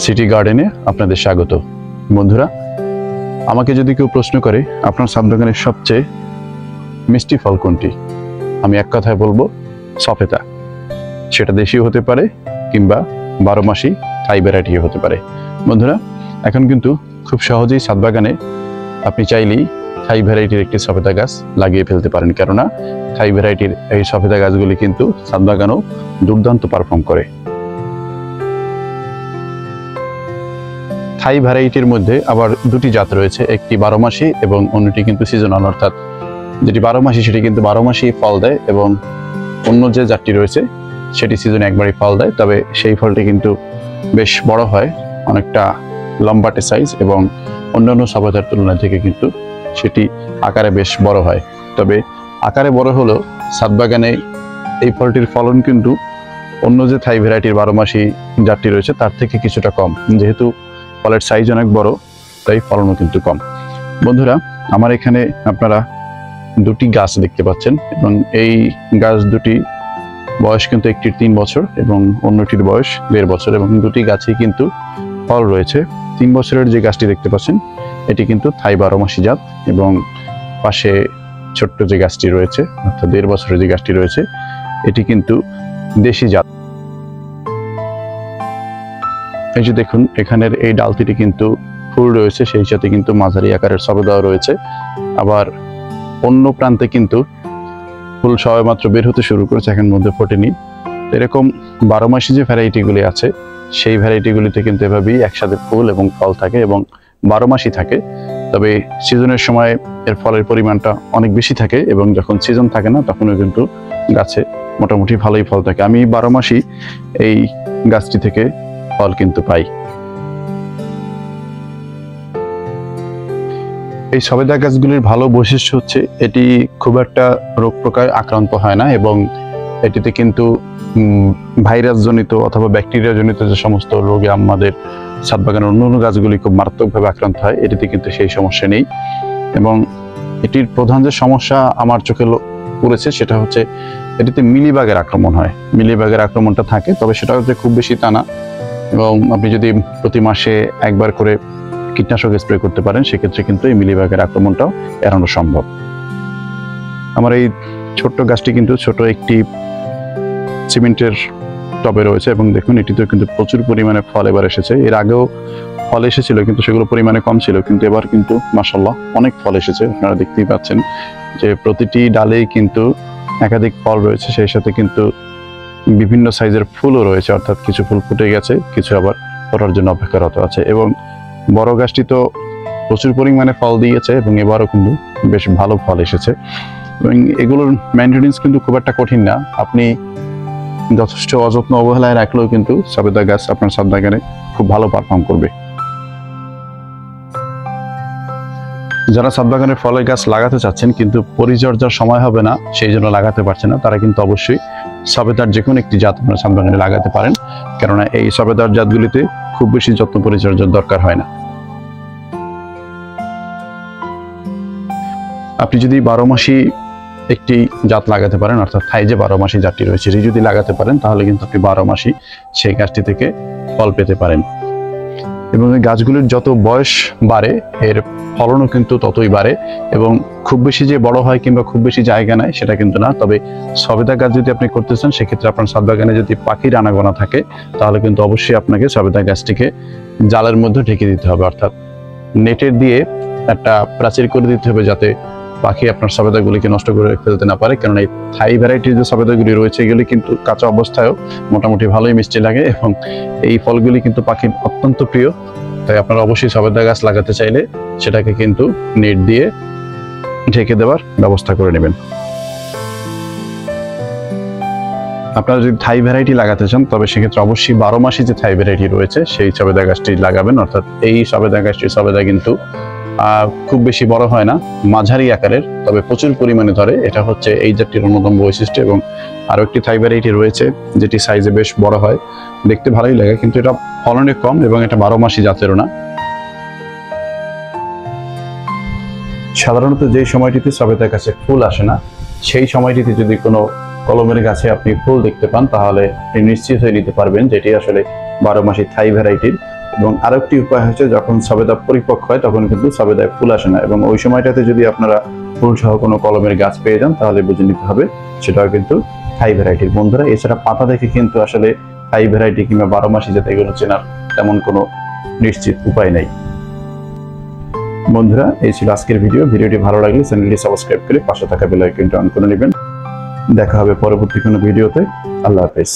City গার্ডেনে আপনাদের স্বাগত। বন্ধুরা, আমাকে যদি কেউ প্রশ্ন করে আপনার ছাদ বাগানের সবচেয়ে মিষ্টি ফল কোনটি, আমি এক কথায় বলবো সফেদা। সেটা দেশীয় হতে পারে কিংবা 12 মাসি থাই ভ্যারাইটিও হতে পারে। বন্ধুরা, এখন কিন্তু খুব সহজেই ছাদ বাগানে আপনি চাইলেই থাই ভ্যারাইটির একটি সফেদা গাছ লাগিয়ে ফেলতে পারেন, কেননা থাই ভ্যারাইটির এই সফেদা গাছগুলি কিন্তু ছাদ বাগানেও দুর্দান্ত পারফর্ম করে। থাই ভ্যারাইটির মধ্যে আবার দুটি জাত রয়েছে, একটি 12 মাসি এবং অন্যটি কিন্তু সিজনাল, অর্থাৎ যেটি 12 মাসি সেটি কিন্তু 12 মাসি ফল দেয় এবং অন্য যে জাতটি রয়েছে সেটি সিজনে একবারই ফল দেয়, তবে সেই ফলটি কিন্তু বেশ বড় হয়, অনেকটা লম্বাটে সাইজ এবং অন্যান্য সফেদার তুলনায় থেকে কিন্তু সেটি আকারে বেশ বড় হয়। তবে আকারে বড় হলেও ছাদ বাগানে এই ফলটির ফলন কিন্তু অন্য যে থাই ভ্যারাইটির 12 মাসি জাতটি রয়েছে তার থেকে কিছুটা কম, যেহেতু ফলের সাইজ অনেক বড় তাই ফলনও কিন্তু কম। বন্ধুরা, আমার এখানে আপনারা দুটি গাছ দেখতে পাচ্ছেন এবং এই গাছ দুটি বয়স কিন্তু একটির 3 বছর এবং অন্যটির বয়স 1.5 বছর এবং দুটি গাছেই কিন্তু ফল রয়েছে। 3 বছরের যে গাছটি দেখতে পাচ্ছেন এটি কিন্তু থাই 12 মাসি জাত এবং পাশে ছোট্ট যে গাছটি রয়েছে অর্থাৎ 1.5 বছরের যে গাছটি রয়েছে এটি কিন্তু দেশি জাত। এই যে দেখুন, এখানের এই ডালটিতে কিন্তু ফুল রয়েছে, সেই সাথে কিন্তু মাঝারি আকারের সবেদাও রয়েছে। আবার অন্য প্রান্তে কিন্তু ফুল সবেমাত্র বের হতে শুরু করেছে, এখন মধ্যে ফোটেনি। এরকম 12 মাসি যে ভ্যারাইটিগুলি আছে সেই ভ্যারাইটিগুলিতে কিন্তু এভাবেই একসাথে ফুল এবং ফল থাকে এবং 12 মাসই থাকে। তবে সিজনের সময় এর ফলের পরিমাণটা অনেক বেশি থাকে এবং যখন সিজন থাকে না তখনও কিন্তু গাছে মোটামুটি ভালোই ফল থাকে। আমি 12 মাসই এই গাছটি থেকে ফল কিন্তু পাই। এই সবেদা গাছগুলির ভালো বৈশিষ্ট্য হচ্ছে এটি খুব একটা রোগ প্রকার আক্রান্ত হয় না এবং এটিতে কিন্তু ভাইরাস জনিত অথবা ব্যাকটেরিয়া জনিত যে সমস্ত রোগে আমাদের ছাদ বাগানের অন্যান্য গাছগুলি খুব মারাত্মকভাবে আক্রান্ত হয়, এটিতে কিন্তু সেই সমস্যা নেই। এবং এটির প্রধান যে সমস্যা আমার চোখে পড়েছে সেটা হচ্ছে এটিতে মিলিবাগের আক্রমণ হয়। মিলিবাগের আক্রমণটা থাকে, তবে সেটা হচ্ছে খুব বেশি তা না এবং আপনি যদি প্রতি মাসে একবার করে কীটনাশক স্প্রে করতে পারেন সেক্ষেত্রে কিন্তু এই মিলিবাগের আক্রমণটাও এড়ানো সম্ভব। আমার এই ছোট্ট গাছটি কিন্তু ছোট একটি সিমেন্টের টবে রয়েছে এবং দেখুন এটিতেও কিন্তু প্রচুর পরিমাণে ফল এবার এসেছে। এর আগেও ফল এসেছিল কিন্তু সেগুলো পরিমাণে কম ছিল, কিন্তু এবার কিন্তু মাশাআল্লাহ অনেক ফল এসেছে। আপনারা দেখতেই পাচ্ছেন যে প্রতিটি ডালেই কিন্তু একাধিক ফল রয়েছে, সেই সাথে কিন্তু বিভিন্ন সাইজের ফুলও রয়েছে, অর্থাৎ কিছু ফুল ফুটে গেছে, কিছু আবার ফোটার জন্য অপেক্ষারত আছে। এবং বড় গাছটি তো প্রচুর পরিমাণে ফল দিয়েছে এবং এবারও কিন্তু বেশ ভালো ফল এসেছে এবং এগুলোর মেইনটেনেন্স কিন্তু খুব একটা কঠিন না। আপনি যথেষ্ট অযত্ন অবহেলায় রাখলেও কিন্তু সবেদা গাছ আপনার ছাদ বাগানে খুব ভালো পারফর্ম করবে। যারা ছাদ বাগানের ফলের গাছ লাগাতে চাচ্ছেন কিন্তু পরিচর্যার সময় হবে না সেই জন্য লাগাতে পারছে না, তারা কিন্তু অবশ্যই সবেদার যে কোনো একটি জাত আপনার ছাদ বাগানে লাগাতে পারেন, কেননা এই সবেদার জাতগুলিতে খুব বেশি যত্ন পরিচর্যার দরকার হয় না। আপনি যদি 12 মাসি একটি জাত লাগাতে পারেন, অর্থাৎ থাই যে 12 মাসি জাতটি রয়েছে এটি যদি লাগাতে পারেন তাহলে কিন্তু আপনি 12 মাসি সেই গাছটি থেকে ফল পেতে পারেন। এবং এই গাছগুলির যত বয়স বাড়ে এর ফলনও কিন্তু ততই বাড়ে এবং খুব বেশি যে বড় হয় কিংবা খুব বেশি জায়গা নেয় সেটা কিন্তু না। তবে সবেদা গাছ যদি আপনি করতে চান সেক্ষেত্রে আপনার ছাদ বাগানে যদি পাখির আনাগোনা থাকে তাহলে কিন্তু অবশ্যই আপনাকে সবেদা গাছটিকে জালের মধ্যে ঢেকে দিতে হবে, অর্থাৎ নেটের দিয়ে একটা প্রাচীর করে দিতে হবে যাতে পাখি আপনার সবেদাগুলিকে নষ্ট করে ফেলতে না পারে, কারণ এই থাই ভ্যারাইটির যে সবেদাগুলি রয়েছে এগুলি কিন্তু কাঁচা অবস্থায়ও মোটামুটি ভালোই মিষ্টি লাগে এবং এই ফলগুলি কিন্তু পাখির অত্যন্ত প্রিয়। তাই আপনারা অবশ্যই সবেদা গাছ লাগাতে চাইলে সেটাকে কিন্তু নেট দিয়ে ঢেকে দেওয়ার ব্যবস্থা করে নেবেন। আপনারা যদি থাই ভ্যারাইটি লাগাতে চান তবে সেক্ষেত্রে অবশ্যই 12 মাসি যে থাই ভ্যারাইটি রয়েছে সেই সবেদা গাছটি লাগাবেন, অর্থাৎ এই সবেদা গাছটির সবেদা কিন্তু খুব বেশি বড় হয় না, মাঝারি আকারের, তবে প্রচুর পরিমাণে ধরে। এটা হচ্ছে এই জাতটির অন্যতম বৈশিষ্ট্য। এবং আরো একটি থাই ভ্যারাইটি রয়েছে যেটি সাইজে বেশ বড় হয়, দেখতে ভালোই লাগে, কিন্তু এটা ফলনে কম এবং এটা 12 মাসি জাতেরও না। সাধারণত যে সময়টিতে সবেদার গাছে ফুল আসে না, সেই সময়টিতে যদি কোনো কলমের গাছে আপনি ফুল দেখতে পান, তাহলে আপনি নিশ্চিত হয়ে নিতে পারবেন যেটি আসলে 12 মাসি থাই ভ্যারাইটির। এবং আরেকটি উপায় হচ্ছে, যখন সবেদা পরিপক্ক হয় তখন কিন্তু সবেদায় ফুল আসে না, এবং ওই সময়টাতে যদি আপনারা ফুল সহ কোনো কলমের গাছ পেয়ে যান, তাহলে বুঝে নিতে হবে সেটাও কিন্তু থাই ভ্যারাইটির। বন্ধুরা, এছাড়া পাতা দেখে কিন্তু আসলে থাই ভ্যারাইটি কিংবা 12 মাসি জাতের এগুলো চেনার তেমন কোনো নিশ্চিত উপায় নেই। বন্ধুরা, এই ছিল আজকের ভিডিওটি ভালো লাগলে চ্যানেলটি সাবস্ক্রাইব করে পাশে থাকা বেল আইকনটি অন করে নেবেন। দেখা হবে পরবর্তী কোনো ভিডিওতে। আল্লাহ হাফেজ।